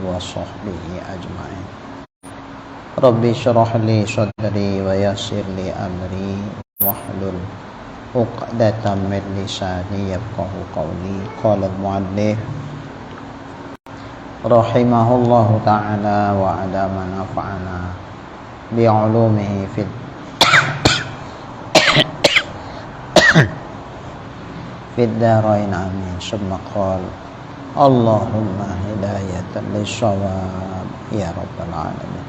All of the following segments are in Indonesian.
وصحبه أجمعين. ربي اشرح لي صدري ويسر لي أمري واحلل عقدة من لساني يفقهوا قولي. قال المؤلف رحمه الله تعالى وعلى ما نفعنا بعلومه في الدارين آمين. ثم قال اللهم هداية للصواب يا رب العالمين.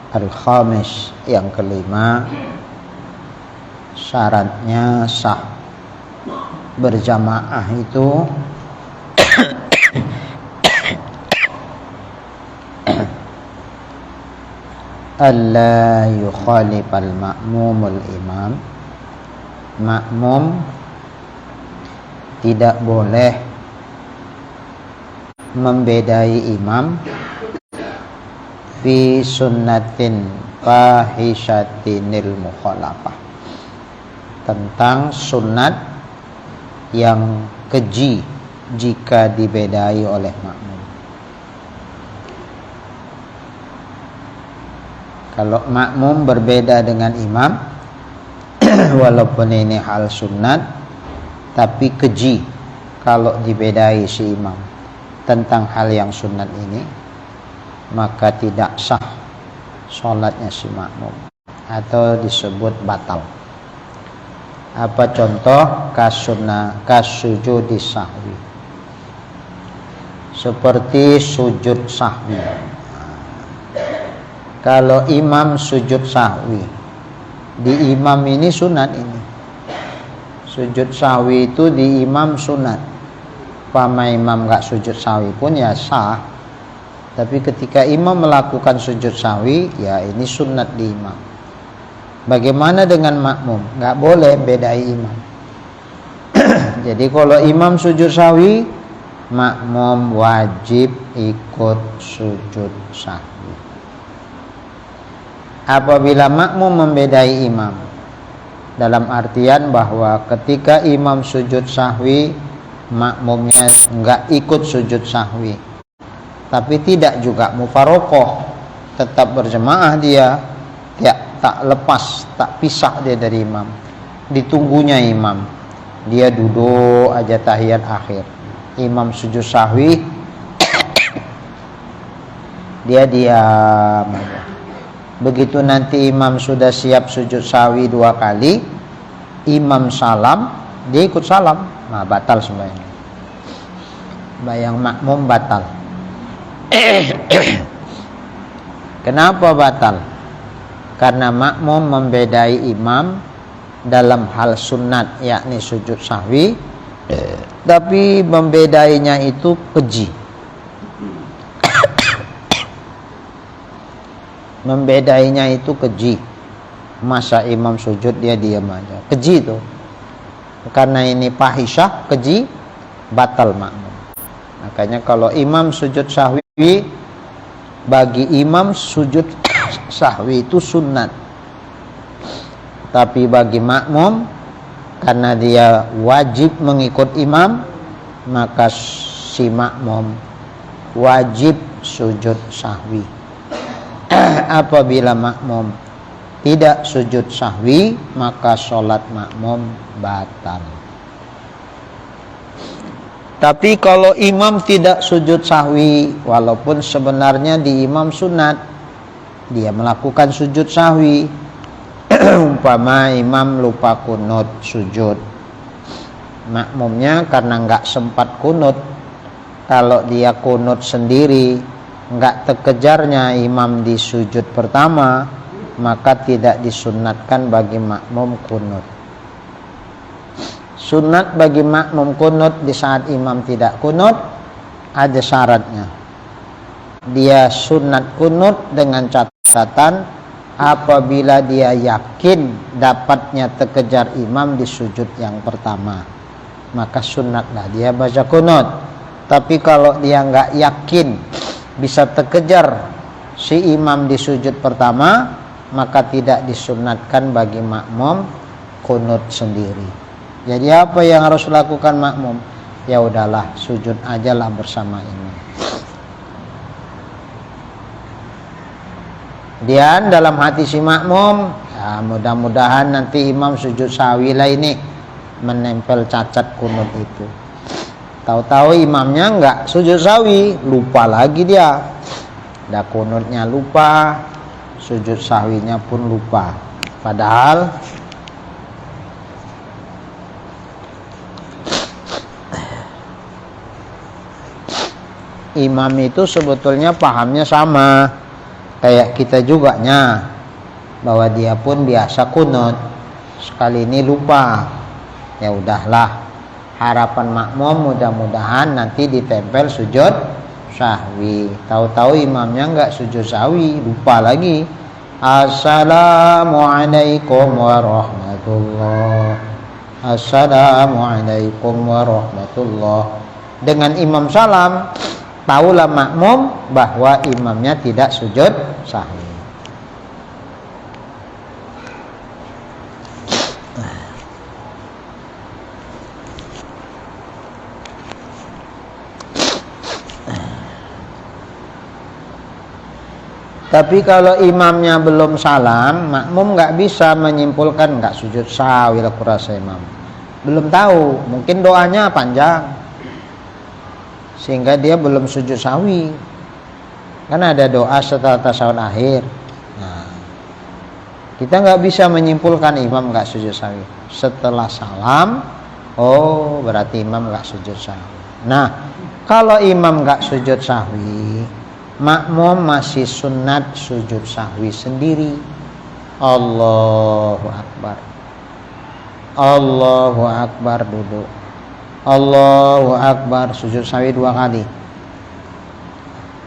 Al-khamis, yang kelima, syaratnya sah berjamaah itu alla yukhalifal ma'mumul imam. Makmum tidak boleh membedai imam fi sunnatin fahishatinil mukhalafah, tentang sunat yang keji jika dibedai oleh makmum. Kalau makmum berbeda dengan imam walaupun ini hal sunat, tapi keji kalau dibedai si imam tentang hal yang sunat ini, maka tidak sah sholatnya si makmum atau disebut batal. Apa contoh? Kasujudi sahwi, seperti sujud sahwi. Kalau imam sujud sahwi, di imam ini sunat ini. Sujud sahwi itu di imam sunat. Pama imam gak sujud sahwi pun ya sah. Tapi ketika imam melakukan sujud sahwi, ya ini sunat di imam. Bagaimana dengan makmum? Nggak boleh bedai imam. Jadi kalau imam sujud sahwi, makmum wajib ikut sujud sahwi. Apabila makmum membedai imam, dalam artian bahwa ketika imam sujud sahwi, makmumnya nggak ikut sujud sahwi, tapi tidak juga mufarokoh, tetap berjemaah dia, tak lepas, tak pisah dia dari imam, ditunggunya imam, dia duduk aja tahiyat akhir, imam sujud sahwi, dia diam. Begitu nanti imam sudah siap sujud sahwi 2 kali, imam salam, dia ikut salam, nah batal semuanya. Bayang makmum batal. Kenapa batal? Karena makmum membedai imam dalam hal sunat, yakni sujud sahwi, tapi membedainya itu keji. Membedainya itu keji. Masa imam sujud dia diam aja, keji itu. Karena ini fahisyah, keji, batal makmum. Makanya kalau imam sujud sahwi, bagi imam sujud sahwi itu sunat. Tapi bagi makmum, karena dia wajib mengikut imam, maka si makmum wajib sujud sahwi. Apabila makmum tidak sujud sahwi, maka sholat makmum batal. Tapi kalau imam tidak sujud sahwi, walaupun sebenarnya di imam sunat, dia melakukan sujud sahwi. Umpama imam lupa kunut sujud, makmumnya karena nggak sempat kunut, kalau dia kunut sendiri nggak terkejarnya imam di sujud pertama, maka tidak disunatkan bagi makmum kunut. Sunat bagi makmum kunut di saat imam tidak kunut ada syaratnya. Dia sunat kunut dengan catatan apabila dia yakin dapatnya terkejar imam di sujud yang pertama, maka sunatlah dia baca kunut. Tapi kalau dia nggak yakin bisa terkejar si imam di sujud pertama, maka tidak disunatkan bagi makmum kunut sendiri. Jadi apa yang harus lakukan makmum? Ya udahlah, sujud ajalah bersama imam. Dan dalam hati si makmum, ya mudah-mudahan nanti imam sujud sahwi lah ini menempel cacat kunut itu. Tahu-tahu imamnya enggak sujud sahwi, lupa lagi dia. Dah kunutnya lupa, sujud sahwinya pun lupa. Padahal imam itu sebetulnya pahamnya sama kayak kita juga nya, bahwa dia pun biasa kunut, sekali ini lupa. Ya udahlah, harapan makmum mudah-mudahan nanti ditempel sujud sahwi. Tahu-tahu imamnya enggak sujud sahwi, lupa lagi. Assalamualaikum warahmatullah. Assalamualaikum warahmatullah. Dengan imam salam, tahulah makmum bahwa imamnya tidak sujud sahwi. Tapi kalau imamnya belum salam, makmum nggak bisa menyimpulkan nggak sujud sahwi lah kurasa imam. Belum tahu, mungkin doanya panjang sehingga dia belum sujud sahwi. Kan ada doa setelah tasawuf akhir. Nah, kita nggak bisa menyimpulkan imam nggak sujud sahwi. Setelah salam, oh berarti imam nggak sujud sahwi. Nah, kalau imam nggak sujud sahwi, makmum masih sunat sujud sahwi sendiri. Allahu Akbar, Allahu Akbar, duduk. Allahu Akbar, sujud sahwi 2 kali.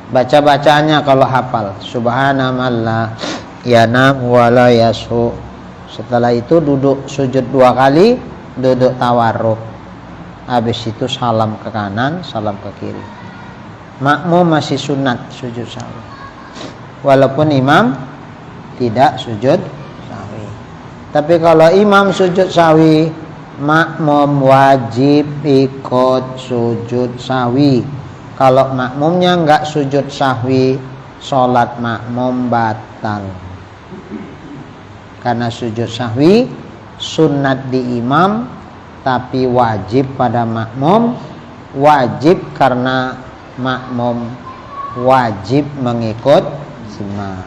Baca-bacaannya kalau hafal, subhanallah yanam wala yasu. Setelah itu duduk sujud 2 kali, duduk tawarruk. Habis itu salam ke kanan, salam ke kiri. Makmum masih sunat sujud sahwi, walaupun imam tidak sujud sahwi. Tapi kalau imam sujud sahwi, makmum wajib ikut sujud sahwi. Kalau makmumnya enggak sujud sahwi, sholat makmum batal. Karena sujud sahwi sunat di imam, tapi wajib pada makmum. Wajib karena makmum wajib mengikut imam.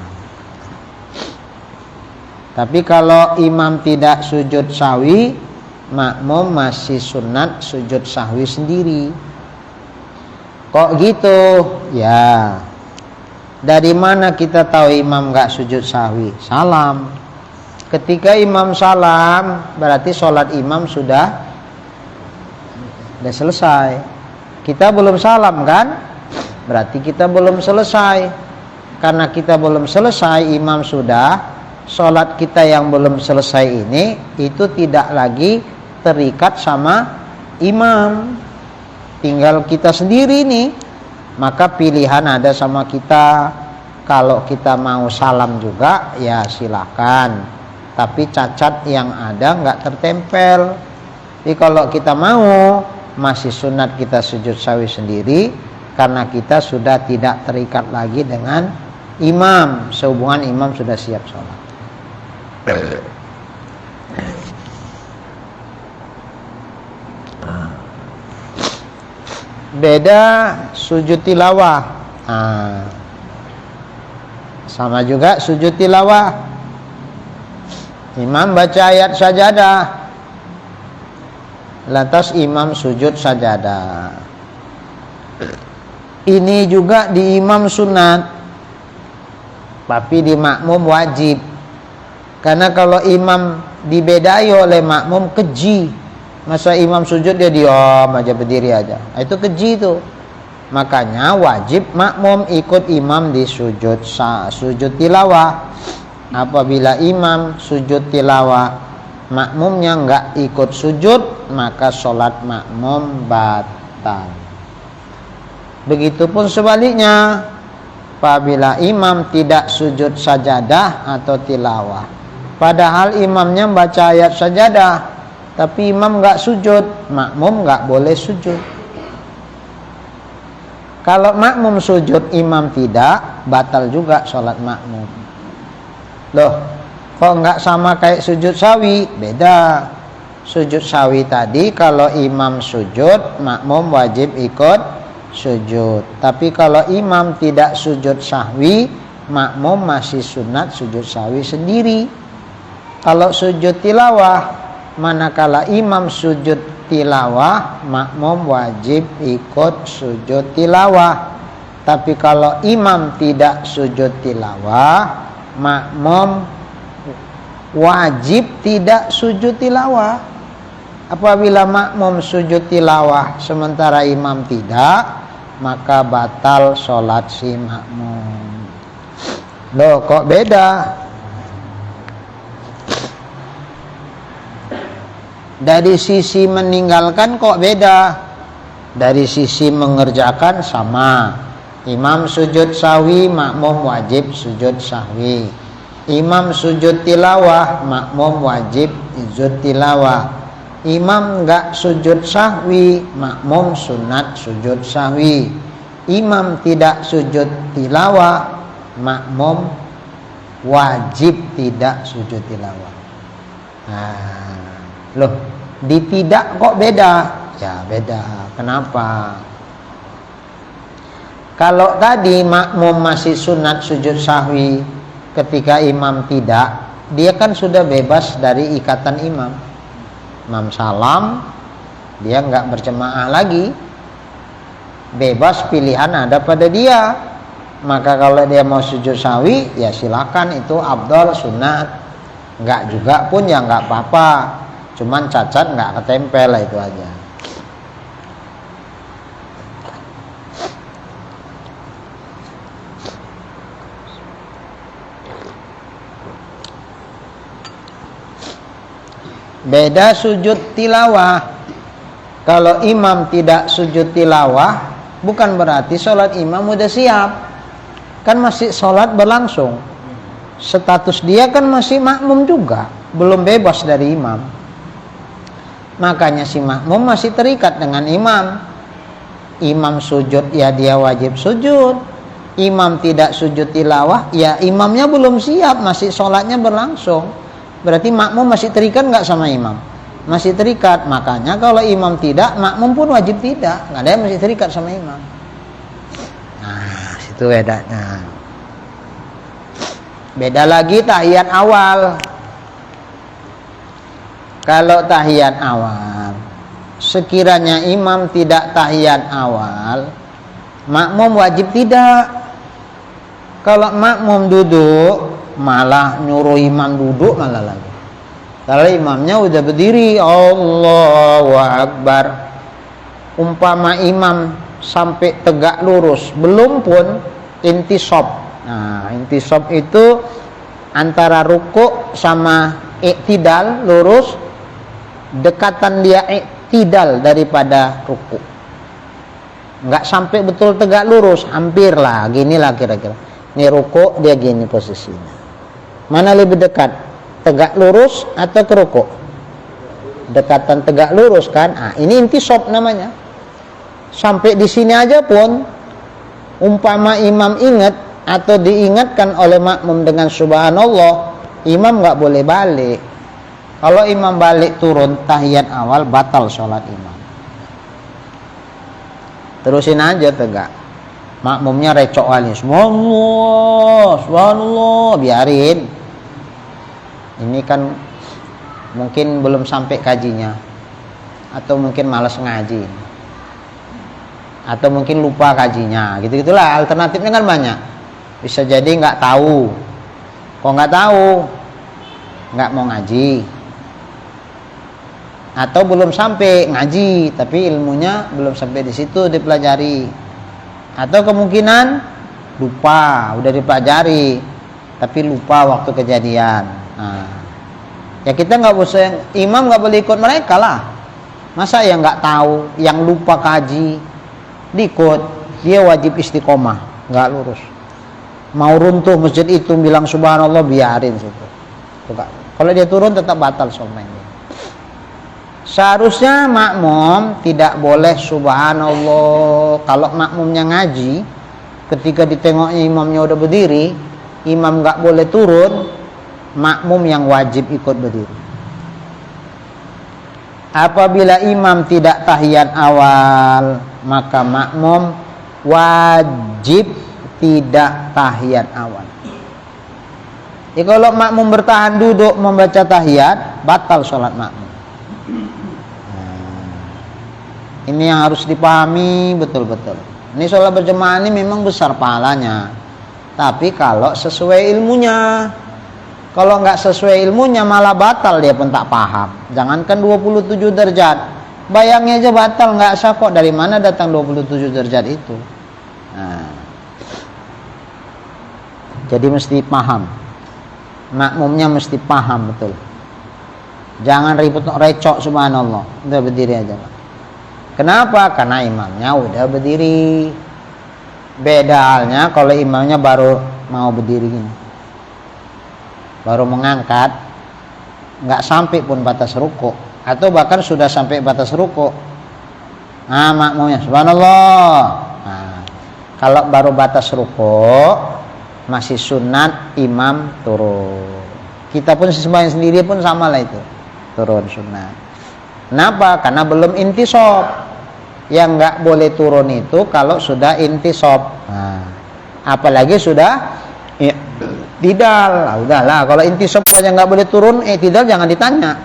Tapi kalau imam tidak sujud sahwi, makmum masih sunat sujud sahwi sendiri. Kok gitu? Ya, dari mana kita tahu imam gak sujud sahwi? Salam. Ketika imam salam, berarti sholat imam sudah selesai. Kita belum salam kan? Berarti kita belum selesai. Karena kita belum selesai, imam sudah, sholat kita yang belum selesai ini itu tidak lagi terikat sama imam, tinggal kita sendiri nih. Maka pilihan ada sama kita. Kalau kita mau salam juga ya silahkan, tapi cacat yang ada nggak tertempel. Jadi kalau kita mau, masih sunat kita sujud sahwi sendiri, karena kita sudah tidak terikat lagi dengan imam, sehubungan imam sudah siap sholat. Beda sujud tilawah. Sama juga sujud tilawah. Imam baca ayat sajadah, lantas imam sujud sajadah. Ini juga di imam sunat, tapi di makmum wajib. Karena kalau imam dibedai oleh makmum keji. Masa imam sujud dia diam aja, berdiri aja, itu keji itu. Makanya wajib makmum ikut imam di sujud tilawah. Apabila imam sujud tilawah, makmumnya enggak ikut sujud, maka sholat makmum batal. Begitupun sebaliknya, apabila imam tidak sujud sajadah atau tilawah, padahal imamnya baca ayat sajadah, tapi imam enggak sujud, makmum enggak boleh sujud. Kalau makmum sujud, imam tidak, batal juga sholat makmum. Loh, kok enggak sama kayak sujud sawi? Beda. Sujud sawi tadi kalau imam sujud, makmum wajib ikut sujud. Tapi kalau imam tidak sujud sahwi, makmum masih sunat sujud sahwi sendiri. Kalau sujud tilawah, manakala imam sujud tilawah, makmum wajib ikut sujud tilawah. Tapi kalau imam tidak sujud tilawah, makmum wajib tidak sujud tilawah. Apabila makmum sujud tilawah sementara imam tidak, maka batal sholat si makmum. Loh, kok beda? Dari sisi meninggalkan kok beda. Dari sisi mengerjakan sama. Imam sujud sahwi, makmum wajib sujud sahwi. Imam sujud tilawah, makmum wajib sujud tilawah. Imam enggak sujud sahwi, makmum sunat sujud sahwi. Imam tidak sujud tilawah, makmum wajib tidak sujud tilawah. Loh, di tidak kok beda? Ya beda. Kenapa? Kalau tadi makmum masih sunat sujud sahwi ketika imam tidak, dia kan sudah bebas dari ikatan imam. Imam salam, dia nggak berjemaah lagi, bebas, pilihan ada pada dia. Maka kalau dia mau sujud sahwi, ya silakan, itu afdol sunat. Nggak juga pun ya nggak apa-apa, cuman cacat nggak ketempel lah, itu aja. Beda sujud tilawah. Kalau imam tidak sujud tilawah, bukan berarti sholat imam udah siap. Kan masih sholat berlangsung. Status dia kan masih makmum juga, belum bebas dari imam. Makanya si makmum masih terikat dengan imam. Imam sujud, ya dia wajib sujud. Imam tidak sujud tilawah, ya imamnya belum siap, masih sholatnya berlangsung. Berarti makmum masih terikat nggak sama imam? Masih terikat. Makanya kalau imam tidak, makmum pun wajib tidak. Nggak ada yang masih terikat sama imam. Nah, situ bedanya. Beda lagi tahiyat awal. Kalau tahiyat awal, sekiranya imam tidak tahiyat awal, makmum wajib tidak. Kalau makmum duduk, malah nyuruh imam duduk malah lagi. Kalau imamnya udah berdiri, Allahu Akbar, umpama imam sampai tegak lurus, belum pun intisab. Nah, intisab itu antara ruku sama iktidal lurus, dekatan dia iktidal daripada ruku. Nggak sampai betul tegak lurus, hampir lah, gini lah kira-kira. Ini ruku, dia gini posisinya. Mana lebih dekat? Tegak lurus atau ke ruku? Dekatan tegak lurus kan? Ini intisab namanya. Sampai di sini aja pun, umpama imam ingat atau diingatkan oleh makmum dengan subhanallah, imam nggak boleh balik. Kalau imam balik turun tahiyat awal, batal sholat imam. terusin aja tegak. Makmumnya recok kali, subhanallah, subhanallah, biarin. Ini kan mungkin belum sampai kajinya, atau mungkin malas ngaji, atau mungkin lupa kajinya, gitu-gitulah. Alternatifnya kan banyak. Bisa jadi nggak tahu. Kok nggak tahu? Nggak mau ngaji. Atau belum sampai ngaji, tapi ilmunya belum sampai di situ dipelajari. Atau kemungkinan lupa, udah dipelajari, tapi lupa waktu kejadian. Nah, ya kita nggak usah, imam nggak boleh ikut mereka lah. Masa yang nggak tahu, yang lupa kaji, diikut, dia wajib istiqomah, nggak lurus. Mau runtuh masjid itu bilang subhanallah, biarin situ. Kalau dia turun tetap batal sholatnya. Seharusnya makmum tidak boleh subhanallah. Kalau makmumnya ngaji, ketika ditengoknya imamnya udah berdiri, imam nggak boleh turun, makmum yang wajib ikut berdiri. Apabila imam tidak tahiyat awal, maka makmum wajib tidak tahiyat awal. Ya, kalau makmum bertahan duduk membaca tahiyat, batal sholat makmum. Ini yang harus dipahami betul-betul. Ini sholat berjamaah ini memang besar pahalanya, tapi kalau sesuai ilmunya. Kalau nggak sesuai ilmunya malah batal, dia pun tak paham. Jangankan 27 derajat, bayangnya aja batal, nggak sah kok. Dari mana datang 27 derajat itu? Nah, jadi mesti paham, makmumnya mesti paham betul. Jangan ribut recok subhanallah, udah berdiri aja Pak. Kenapa? Karena imamnya udah berdiri. Beda halnya kalau imamnya baru mau berdiri gini, baru mengangkat, nggak sampai pun batas ruku, atau bahkan sudah sampai batas ruku. Nah, makmumnya subhanallah. Nah, kalau baru batas ruku, masih sunat imam turun. Kita pun sembahyang sendiri pun sama lah itu, turun sunat. Kenapa? Karena belum intisab. Yang nggak boleh turun itu kalau sudah intisab. Nah, apalagi sudah i'tidal. Nah, udahlah, kalau intisab aja nggak boleh turun, i'tidal jangan ditanya.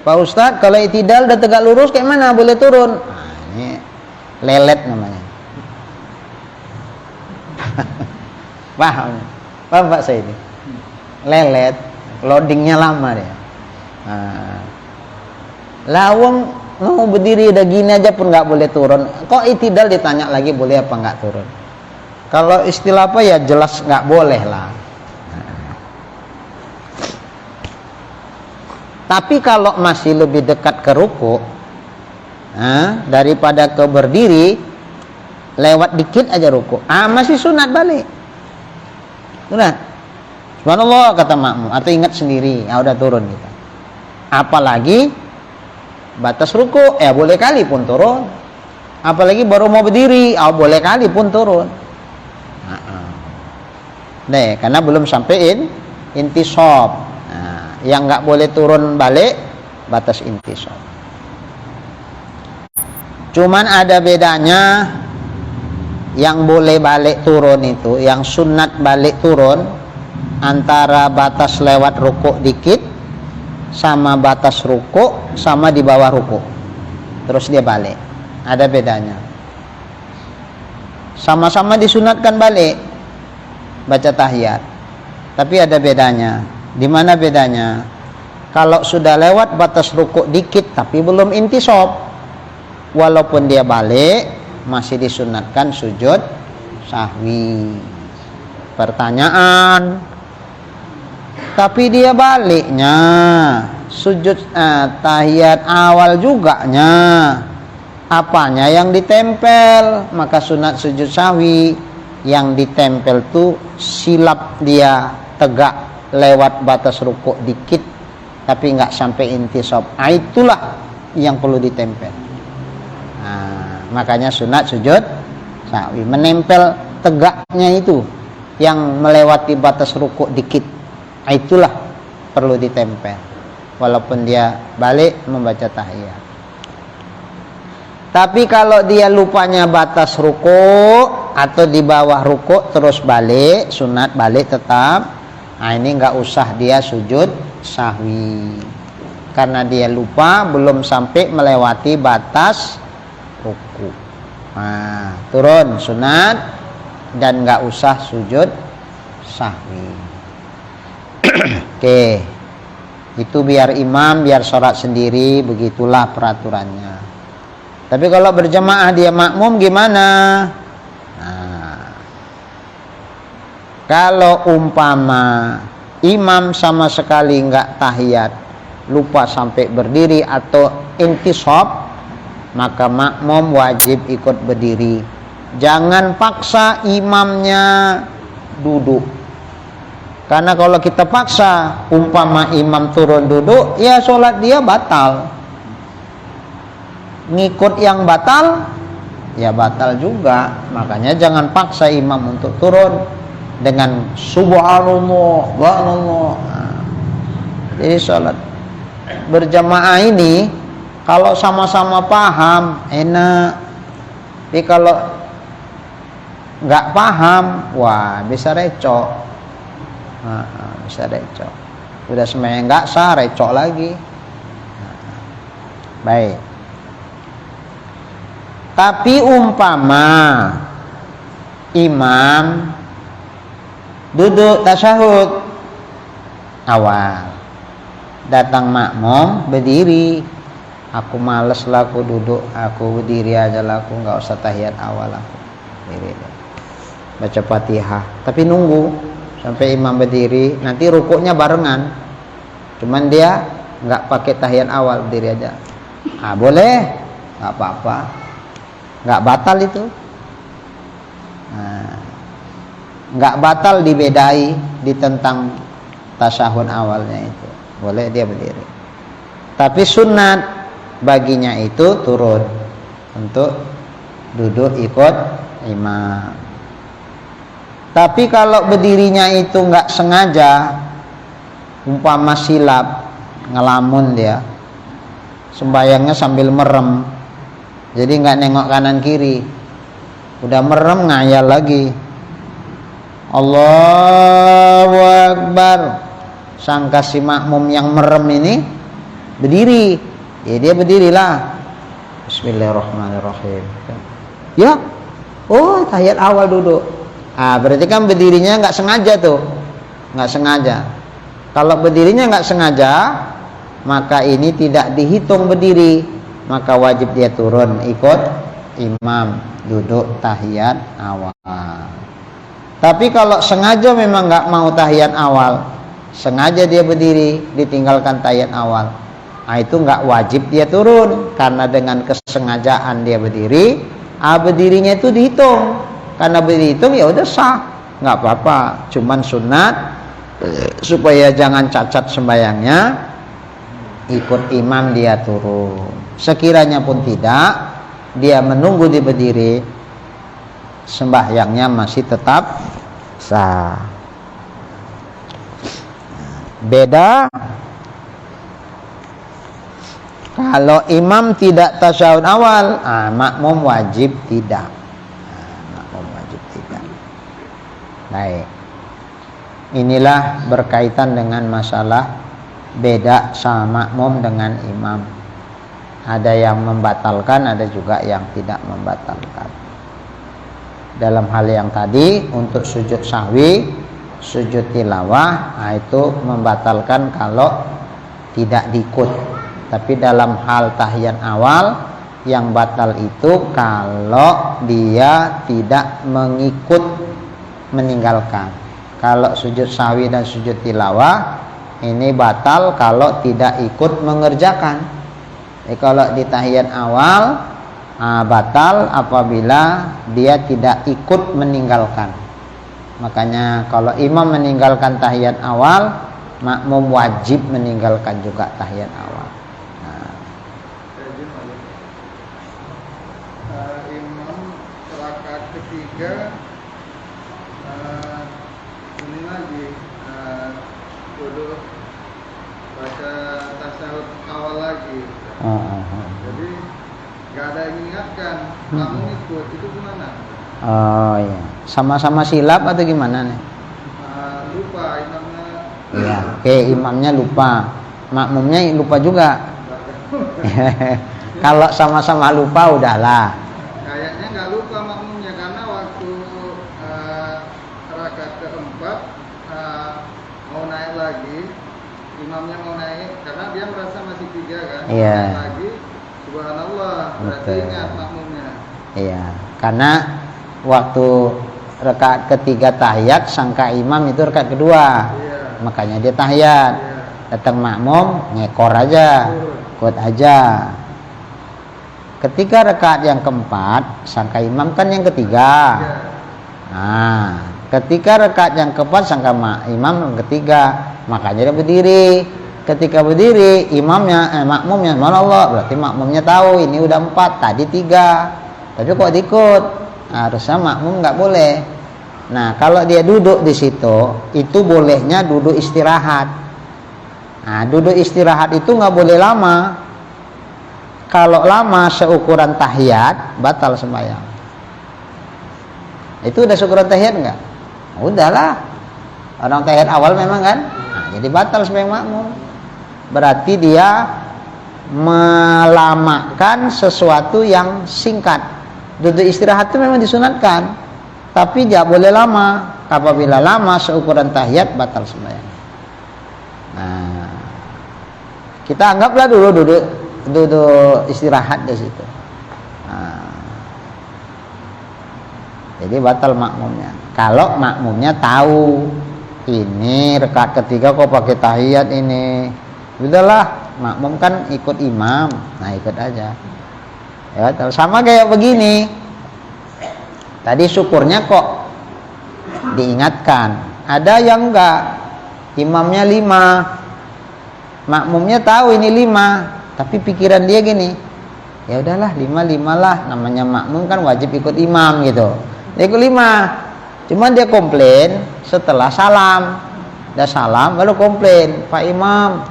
Pak Ustadz, kalau i'tidal udah tegak lurus kayak mana boleh turun? Nah, ini lelet namanya. Paham Pak saya ini? Lelet, loadingnya lama dia. Nah, lawang mau berdiri udah gini aja pun nggak boleh turun. Kok i'tidal ditanya lagi boleh apa nggak turun? Kalau istilah apa ya jelas nggak boleh lah. Tapi kalau masih lebih dekat ke ruku, daripada ke berdiri, lewat dikit aja ruku, masih sunat balik. Sunat. Subhanallah kata makmum, atau ingat sendiri, udah turun kita. Apalagi batas ruku, boleh kali pun turun. Apalagi baru mau berdiri, boleh kali pun turun. Karena belum sampai intisab. Yang nggak boleh turun balik, batas intisab. Cuman ada bedanya, yang boleh balik turun itu, yang sunat balik turun, antara batas lewat ruku dikit, sama batas ruku, sama di bawah ruku, terus dia balik. Ada bedanya. Sama-sama disunatkan balik baca tahiyat, tapi ada bedanya. Di mana bedanya? Kalau sudah lewat batas ruku dikit tapi belum intisab, walaupun dia balik, masih disunatkan sujud sahwi. Pertanyaan, tapi dia baliknya sujud tahiyat awal juga nya, apanya yang ditempel? Maka sunat sujud sahwi. Yang ditempel tuh silap dia tegak lewat batas rukuk dikit tapi nggak sampai intisab. Itulah yang perlu ditempel. Makanya sunat sujud sahwi, menempel tegaknya itu yang melewati batas rukuk dikit. Itulah perlu ditempel walaupun dia balik membaca tahiyat. Tapi kalau dia lupanya batas ruku atau di bawah ruku terus balik, sunat balik tetap. Nah, ini nggak usah dia sujud sahwi. Karena dia lupa belum sampai melewati batas ruku. Nah, turun sunat dan nggak usah sujud sahwi. Oke. Itu biar imam, biar sholat sendiri, begitulah peraturannya. Tapi kalau berjamaah dia makmum gimana? Nah, kalau umpama imam sama sekali nggak tahiyat, lupa sampai berdiri atau intisab, maka makmum wajib ikut berdiri. Jangan paksa imamnya duduk. Karena kalau kita paksa, umpama imam turun duduk, ya sholat dia batal. Ngikut yang batal, ya batal juga. Makanya jangan paksa imam untuk turun dengan subhanallah, subhanallah. Nah, jadi sholat berjamaah ini, kalau sama-sama paham, enak. Tapi kalau nggak paham, wah bisa recok. Bisa recok. Udah semuanya nggak sah, recok lagi. Baik. Tapi umpama imam duduk tasyahud awal, datang makmum berdiri, aku males lah, aku duduk, aku berdiri aja lah, aku nggak usah tahiyat awal, aku berdiri baca Fatihah, tapi nunggu sampai imam berdiri, nanti rukuknya barengan, cuman dia nggak pakai tahiyat awal, berdiri aja. Boleh, nggak apa-apa, nggak batal itu. Nah, nggak batal dibedai di tentang tasyahud awalnya itu, boleh dia berdiri. Tapi sunat baginya itu turun untuk duduk ikut imam. Tapi kalau berdirinya itu nggak sengaja, umpama silap, ngelamun dia, sembayangnya sambil merem, jadi nggak nengok kanan kiri, udah merem ngayal lagi, Allahu Akbar, sangka si makmum yang merem ini berdiri, ya dia berdirilah, Bismillahirrahmanirrahim, ya, oh tahiyat awal duduk. Berarti kan berdirinya nggak sengaja tuh, nggak sengaja. Kalau berdirinya nggak sengaja, maka ini tidak dihitung berdiri, maka wajib dia turun ikut imam duduk tahiyat awal. Tapi kalau sengaja memang nggak mau tahiyat awal, sengaja dia berdiri, ditinggalkan tahiyat awal, itu nggak wajib dia turun, karena dengan kesengajaan dia berdiri, berdirinya itu dihitung. Karena berhitung ya udah sah, nggak apa-apa. Cuman sunat supaya jangan cacat sembayangnya, ikut imam dia turun. Sekiranya pun tidak, dia menunggu di berdiri, sembahyangnya masih tetap sah. Beda kalau imam tidak tasyahud awal, makmum wajib tidak. Baik, inilah berkaitan dengan masalah beda sama makmum dengan imam. Ada yang membatalkan, ada juga yang tidak membatalkan. Dalam hal yang tadi, untuk sujud sahwi, sujud tilawah, itu membatalkan kalau tidak diikut. Tapi dalam hal tahiyat awal, yang batal itu kalau dia tidak mengikut, meninggalkan. Kalau sujud sahwi dan sujud tilawah ini batal kalau tidak ikut mengerjakan. Kalau di tahiyat awal batal apabila dia tidak ikut meninggalkan. Makanya kalau imam meninggalkan tahiyat awal, makmum wajib meninggalkan juga tahiyat awal. Imam rakaat ketiga ini lagi duduk baca tasyahud awal lagi. Jadi nggak ada yang mengingatkan, makmum ikut, itu gimana? Oh iya, sama-sama silap atau gimana nih? Lupa imamnya. Iya, oke, imamnya lupa, makmumnya lupa juga. Kalau sama-sama lupa udahlah. Kayaknya nggak lupa makmumnya karena waktu rakaat keempat mau naik lagi, imamnya mau naik karena dia merasa masih 3 kan. Iya. Naik lagi, subhanallah, berarti Betul. ingat makmumnya. Iya, karena waktu rakaat ketiga tahiyat sangka imam itu rakaat kedua, Iya. makanya dia tahiyat. Iya. Datang makmum ngekor aja, ikut aja. Ketika rakaat yang keempat sangka imam kan yang ketiga. Iya. Nah, ketika rakaat yang keempat sangka imam yang ketiga, makanya dia berdiri. Ketika berdiri, makmumnya subhanallah, berarti makmumnya tahu ini udah 4, tadi 3. Tapi kok diikut? Harusnya makmum nggak boleh. Nah, kalau dia duduk di situ, itu bolehnya duduk istirahat. Nah, duduk istirahat itu nggak boleh lama. Kalau lama seukuran tahiyat, batal sembahyang. Itu udah seukuran tahiyat nggak? Udahlah. Orang tahiyat awal memang kan? Nah, jadi batal sembahyang makmum. Berarti dia melamakan sesuatu yang singkat. Duduk istirahat itu memang disunatkan, tapi tidak boleh lama. Apabila lama seukuran tahiyat, batal sembahyang. Nah, kita anggaplah dulu duduk istirahat di situ. Nah, jadi batal makmumnya. Kalau makmumnya tahu ini rakaat ketiga kok pakai tahiyat ini, udahlah, makmum kan ikut imam, nah ikut aja. Ya, sama kayak begini. Tadi syukurnya kok diingatkan. Ada yang enggak, imamnya 5, makmumnya tahu ini 5, tapi pikiran dia gini, ya udahlah 5 lah, namanya makmum kan wajib ikut imam gitu. Dia ikut 5, cuman dia komplain setelah salam. Udah salam baru komplain, Pak Imam,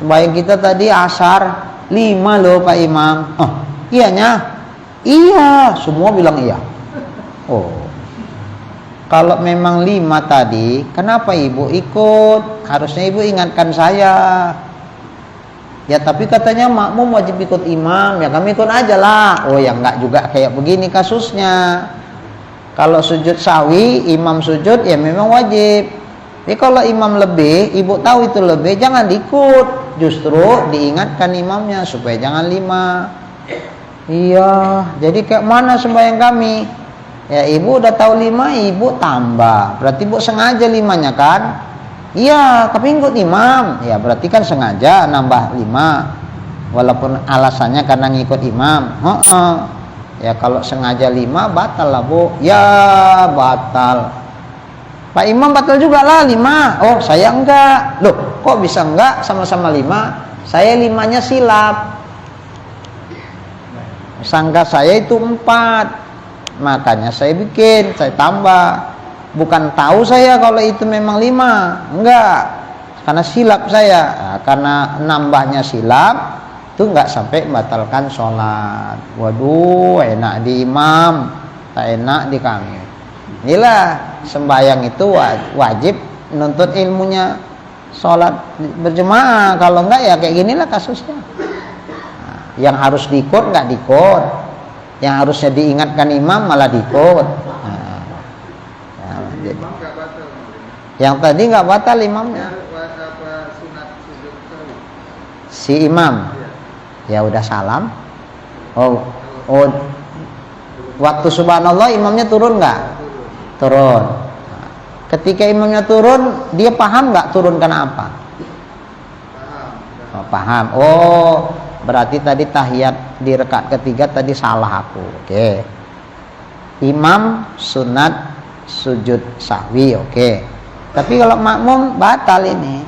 sembahyang kita tadi asar 5 loh Pak Imam. Oh, iyanya? Iya, semua bilang iya. Oh, kalau memang 5 tadi, kenapa ibu ikut? Harusnya ibu ingatkan saya. Ya tapi katanya makmum wajib ikut imam, ya kami ikut aja lah. Oh ya enggak juga kayak begini kasusnya. Kalau sujud sahwi, imam sujud ya memang wajib. Tapi kalau imam lebih, ibu tahu itu lebih, jangan diikut. Justru diingatkan imamnya supaya jangan 5. Iya, jadi kayak mana sembahyang kami? Ya ibu udah tahu 5, ibu tambah. Berarti ibu sengaja 5-nya kan? Iya, tapi ikut imam. Ya berarti kan sengaja nambah 5. Walaupun alasannya karena ngikut imam. Ya kalau sengaja 5 batal lah bu. Ya batal. Pak Imam batal juga lah 5. Oh saya enggak. Loh kok bisa enggak, sama-sama 5? Saya 5-nya silap. Sangka saya itu 4, makanya saya bikin, saya tambah. Bukan tahu saya kalau itu memang 5, enggak, karena silap saya. Nah, karena nambahnya silap itu enggak sampai membatalkan sholat. Waduh, enak di imam, tak enak di kami. Inilah sembahyang itu wajib nuntut ilmunya, sholat berjemaah. Kalau enggak ya kayak ginilah kasusnya. Yang harus diikut nggak diikut, yang harusnya diingatkan imam malah diikut. Imam nggak batal. Yang tadi nggak batal imamnya. Apa sunat sujud sahwi? Si imam, ya udah salam. Oh, waktu subhanallah imamnya turun nggak? Turun. Ketika imamnya turun, dia paham nggak turun karena apa? Paham. Oh, paham. Oh, berarti tadi tahiyat di rakaat ketiga tadi salah aku. Oke. Imam sunat sujud sahwi, oke. Tapi kalau makmum batal ini.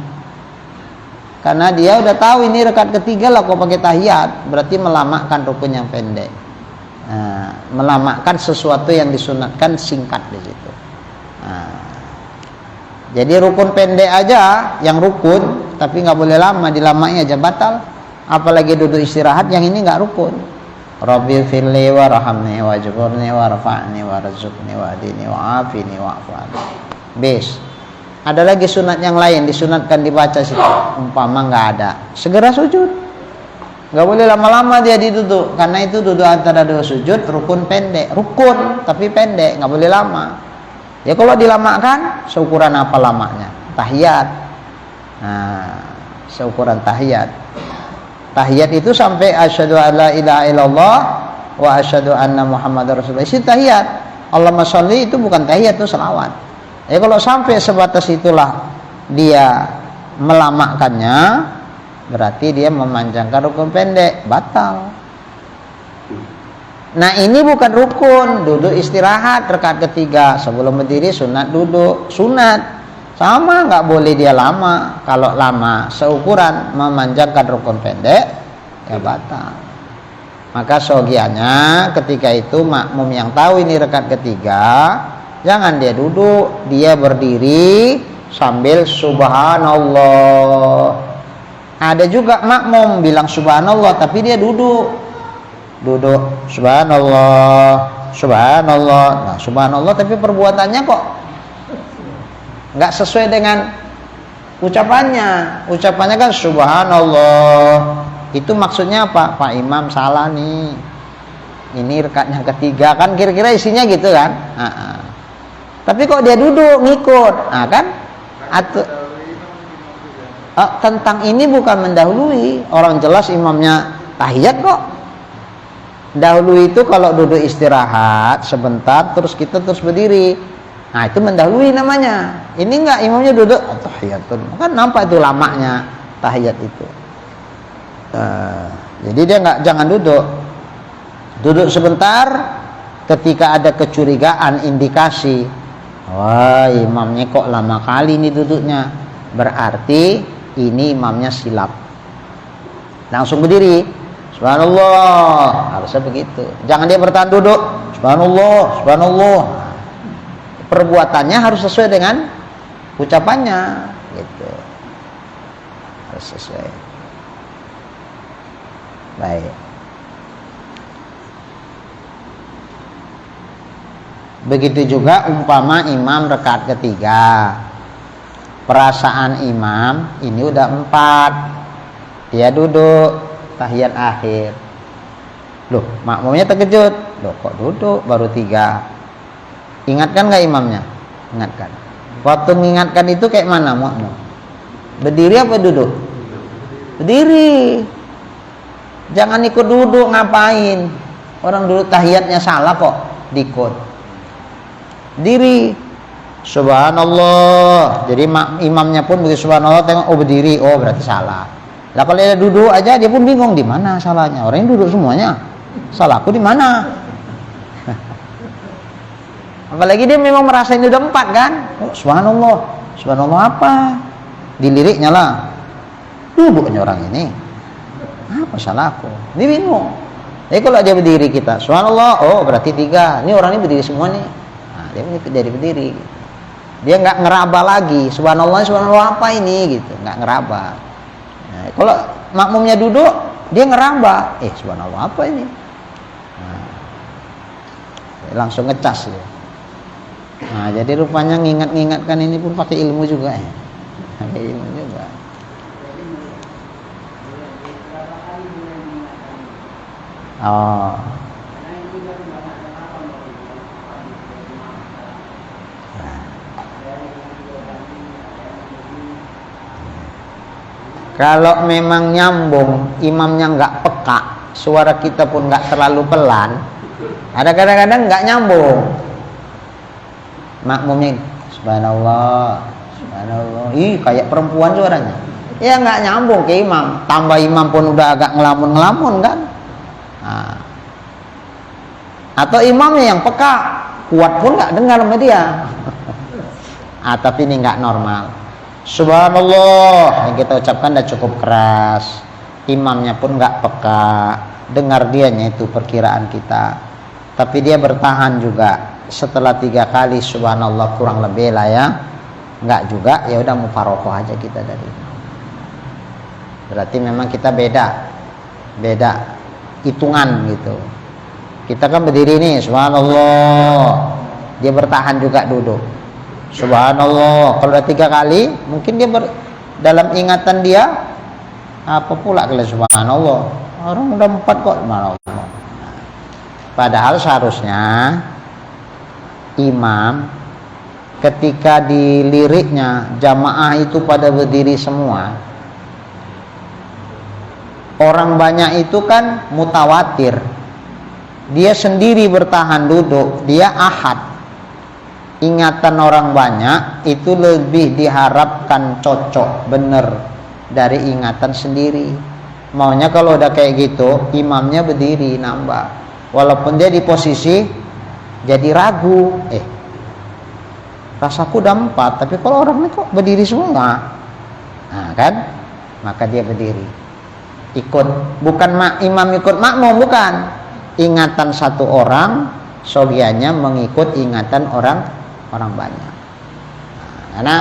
Karena dia udah tahu ini rakaat ketiga lah kok pakai tahiyat, berarti melamakan rukun yang pendek. Nah, melamakan sesuatu yang disunatkan singkat di situ. Nah, jadi rukun pendek aja yang rukun, tapi nggak boleh lama, dilamanya aja batal. Apalagi duduk istirahat yang ini nggak rukun. Rabbi firli warhamni wajburni warfa'ni warzuqni wahdini wa'afini wa'fu'ani. Bis. Ada lagi sunat yang lain disunatkan dibaca situ. Umpama nggak ada, segera sujud. Nggak boleh lama-lama dia duduk, karena itu duduk antara dua sujud rukun pendek, rukun tapi pendek, nggak boleh lama. Ya kalau dilamakan, seukuran apa lamanya? Tahiyat. Nah, seukuran tahiyat. Tahiyat itu sampai asyhadu alla ilaha illallah wa asyhadu anna muhammadar rasulullah. Itu tahiyat. Allahumma sholli itu bukan tahiyat, itu selawat. Ya kalau sampai sebatas itulah dia melamakannya, berarti dia memanjangkan rukun pendek, batal. Nah ini bukan rukun, duduk istirahat rakaat ketiga sebelum berdiri sunat duduk, sunat. Sama nggak boleh dia lama. Kalau lama seukuran memanjangkan rukun pendek, ya batal. Maka sogianya ketika itu makmum yang tahu ini rakaat ketiga, jangan dia duduk, dia berdiri sambil subhanallah. Ada juga makmum bilang subhanallah tapi dia duduk subhanallah, subhanallah. Nah subhanallah tapi perbuatannya kok nggak sesuai dengan ucapannya kan subhanallah. Itu maksudnya apa? Pak Imam salah nih, ini rakaat yang ketiga, kan kira-kira isinya gitu kan. Tapi kok dia duduk ngikut, nah kan tentang ini bukan mendahului, orang jelas imamnya tahiyat kok. Dahulu itu kalau duduk istirahat sebentar terus kita terus berdiri, nah itu mendahului namanya. Ini enggak, imamnya duduk tahiyatun, kan nampak itu lamanya tahiyat itu. Jadi dia jangan duduk sebentar. Ketika ada kecurigaan, indikasi, wah imamnya kok lama kali ini duduknya, berarti ini imamnya silap, langsung berdiri subhanallah, harusnya begitu. Jangan dia bertahan duduk subhanallah, subhanallah. Perbuatannya harus sesuai dengan ucapannya gitu, harus sesuai. Baik. Begitu juga umpama imam rakaat ketiga, perasaan imam ini udah 4, dia duduk tahiyat akhir. Loh, makmumnya terkejut, loh kok duduk baru 3. Ingatkan nggak imamnya? Ingatkan. Waktu mengingatkan itu kayak mana makmum? Berdiri apa duduk? Berdiri. Jangan ikut duduk, ngapain? Orang duduk tahiyatnya salah kok diikut. Diri subhanallah. Jadi imamnya pun begitu subhanallah tengok, oh berdiri, oh berarti salah. Lah kalau dia duduk aja dia pun bingung di mana salahnya. Orang yang duduk semuanya, salahku di mana? Apalagi dia memang merasa ini udah 4 kan? Oh, subhanallah. Subhanallah apa? Diliriknya lah. Duduknya orang ini. Apa salahku? Dia bingung. Jadi kalau dia berdiri kita, subhanallah, oh berarti 3. Ini orang ini berdiri semua nih. Nah, dia jadi berdiri. Dia nggak ngeraba lagi. Subhanallah, subhanallah apa ini gitu, nggak ngeraba. Nah, kalau makmumnya duduk, dia ngeraba. Subhanallah apa ini? Nah, langsung ngecas ya. Nah, jadi rupanya ngingatkan ini pun pakai ilmu juga ya. Pakai ilmu juga. Oh. Kalau memang nyambung, imamnya nggak peka, suara kita pun nggak terlalu pelan, ada kadang-kadang nggak nyambung. Makmumnya subhanallah, subhanallah, kayak perempuan suaranya. Ya nggak nyambung ke imam. Tambah imam pun udah agak ngelamun-ngelamun kan. Nah. Atau imamnya yang peka, kuat pun nggak dengar sama dia. Tapi ini nggak normal. Subhanallah yang kita ucapkan udah cukup keras, imamnya pun nggak peka, dengar dianya itu perkiraan kita, tapi dia bertahan juga. Setelah 3 kali subhanallah kurang lebih lah ya, nggak juga, ya udah mufarokoh aja kita dari. Berarti memang kita beda. hitungan gitu. Kita kan berdiri nih, subhanallah, dia bertahan juga duduk, subhanallah. Kalau udah 3 kali, mungkin dia dalam ingatan dia apa pula kalau subhanallah, orang udah 4 kok subhanallah. Padahal seharusnya imam ketika di liriknya jamaah itu pada berdiri semua, orang banyak itu kan mutawatir, dia sendiri bertahan duduk, dia ahad. Ingatan orang banyak itu lebih diharapkan cocok bener dari ingatan sendiri. Maunya kalau udah kayak gitu, imamnya berdiri nambah, walaupun dia di posisi jadi ragu, rasaku udah 4, tapi kalau orang ini kok berdiri semua, nah kan, maka dia berdiri ikut, bukan imam ikut makmum, bukan, ingatan satu orang sogianya mengikut ingatan orang banyak. Karena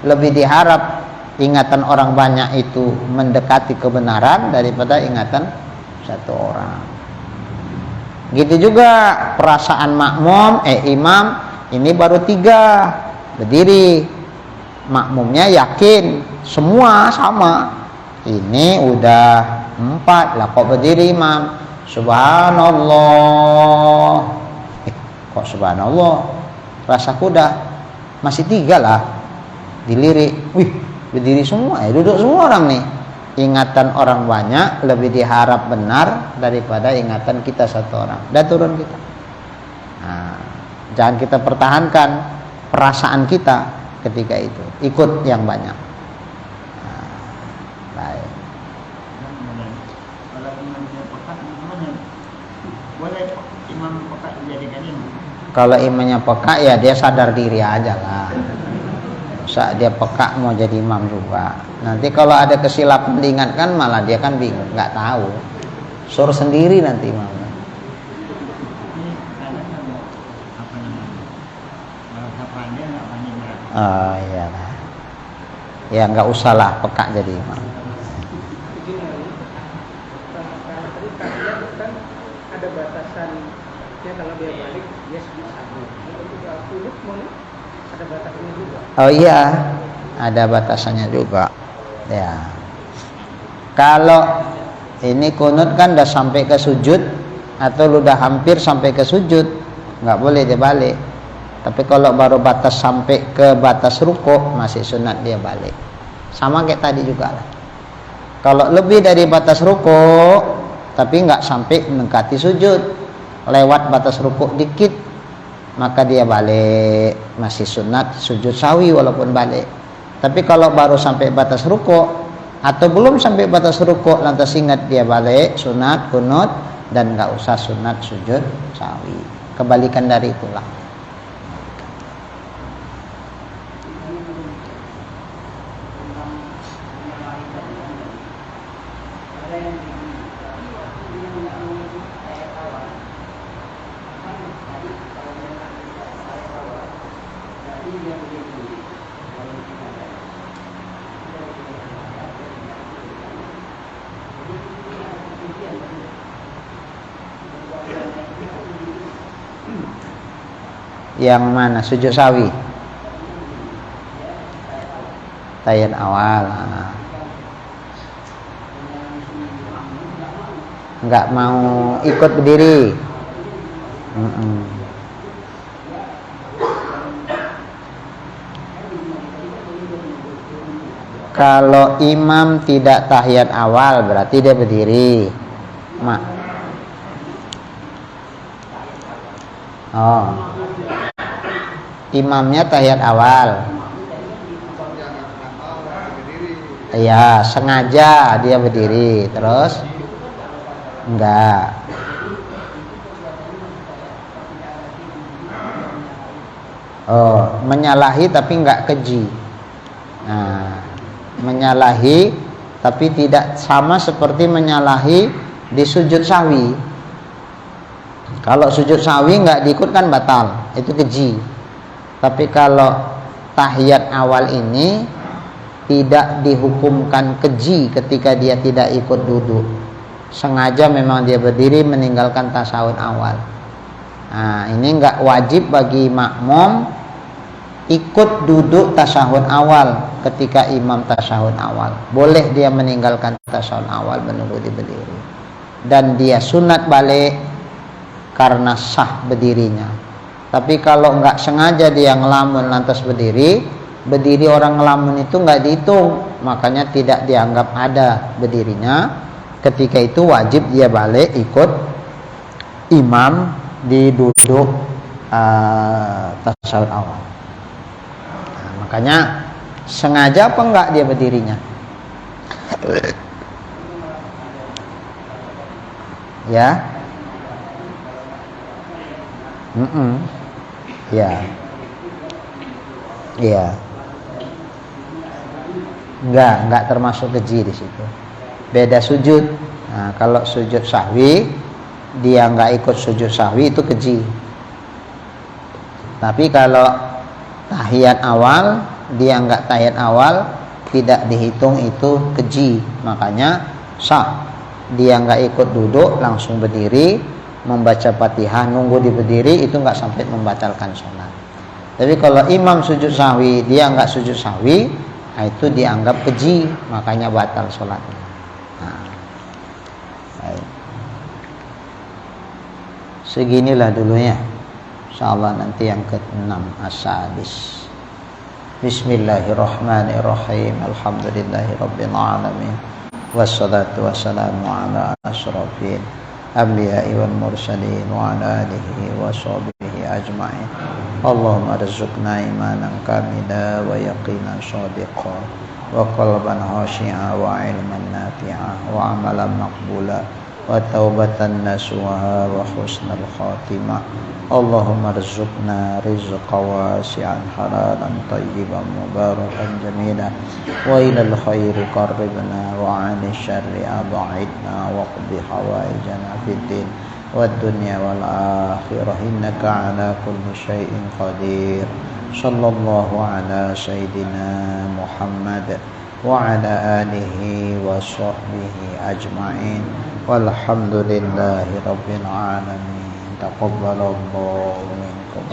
lebih diharap ingatan orang banyak itu mendekati kebenaran daripada ingatan satu orang. Gitu juga perasaan makmum, imam ini baru 3 berdiri, makmumnya yakin semua sama, ini udah 4 lah kok berdiri imam, subhanallah, kok subhanallah, rasaku udah masih 3 lah, dilirik, wih berdiri semua, duduk semua orang nih. Ingatan orang banyak lebih diharap benar daripada ingatan kita satu orang, dan turun kita. Nah, jangan kita pertahankan perasaan kita ketika itu, ikut yang banyak. Nah, baik. Kalau imamnya peka, gimana? Boleh imam peka dijadikan imam? Kalau imamnya peka ya dia sadar diri aja lah. Saat dia peka mau jadi imam juga. Nanti kalau ada kesilapan diingatkan malah dia kan bingung, nggak tahu. Suruh sendiri nanti imamnya. Oh iya lah. Ya nggak usah lah peka jadi imam. Ada batasannya, kalau dia balik dia bisa. Ada batasannya juga. Oh iya, ada batasannya juga. Ya. Kalau ini kunut kan udah sampai ke sujud atau udah hampir sampai ke sujud, nggak boleh dia balik. Tapi kalau baru batas sampai ke batas ruku, masih sunat dia balik. Sama kayak tadi juga lah. Kalau lebih dari batas ruku, tapi nggak sampai mendekati sujud, lewat batas ruku dikit, maka dia balik, masih sunat sujud sawi walaupun balik. Tapi kalau baru sampai batas ruku atau belum sampai batas ruku lantas ingat dia balik, sunat kunut, dan nggak usah sunat sujud sawi. Kebalikan dari itulah. Yang mana? Sujud sawi, tahiyat awal. Nggak mau ikut berdiri. Kalau imam tidak tahiyat awal berarti dia berdiri. Imamnya tahiyat awal. Ya, sengaja dia berdiri, terus enggak. Menyalahi tapi enggak keji. Nah, menyalahi tapi tidak sama seperti menyalahi di sujud sawi. Kalau sujud sawi enggak diikutkan batal, itu keji. Tapi kalau tahiyat awal ini tidak dihukumkan keji ketika dia tidak ikut duduk. sengaja memang dia berdiri meninggalkan tasyahud awal. Nah, ini enggak wajib bagi makmum ikut duduk tasyahud awal ketika imam tasyahud awal. Boleh dia meninggalkan tasyahud awal menunggu dia berdiri. Dan dia sunat balik karena sah berdirinya. Tapi kalau enggak sengaja dia ngelamun lantas berdiri orang ngelamun itu enggak dihitung, makanya tidak dianggap ada berdirinya. Ketika itu wajib dia balik ikut imam di duduk tasyahud awal. Nah, makanya sengaja apa enggak dia berdirinya? Ya. Ya. Iya. Enggak termasuk keji di situ. Beda sujud. Nah, kalau sujud sahwi dia enggak ikut sujud sahwi itu keji. Tapi kalau tahiyat awal dia enggak tahiyat awal tidak dihitung itu keji. Makanya sah. Dia enggak ikut duduk langsung berdiri membaca Fatihah nunggu di berdiri itu enggak sampai membatalkan sholat. Tapi kalau imam sujud sahwi dia enggak sujud sahwi, nah itu dianggap keji, makanya batal sholatnya. Nah, baik. Seginilah dulunya. Insyaallah nanti yang ke-6 as-sadis. Bismillahirrahmanirrahim. Alhamdulillahirabbil alamin. Wassalatu wassalamu ala asyrafil anbiya'i wal mursalin wa ala alihi wa sahbihi ajma'in. Allahumma rizqna imanan kamila wa yaqinan shadiqa wa qalban khashi'a wa ilman nafi'a wa amalan maqbula wa taubatan nasuha wa husnal khatimah. Allahumma rizqna rizqan wasi'an halalan tayyiban mubarakan jamila wa ilal khairi qarribna wa 'anil syarri ab'idna wa qdi hawaijana fid din wad dunya wal akhirah innaka 'ala kulli syai'in qadir. Sallallahu ala sayyidina Muhammad wa ala alihi wa sahbihi ajma'in walhamdulillahi rabbil alamin. Taqabbalallahu minkum.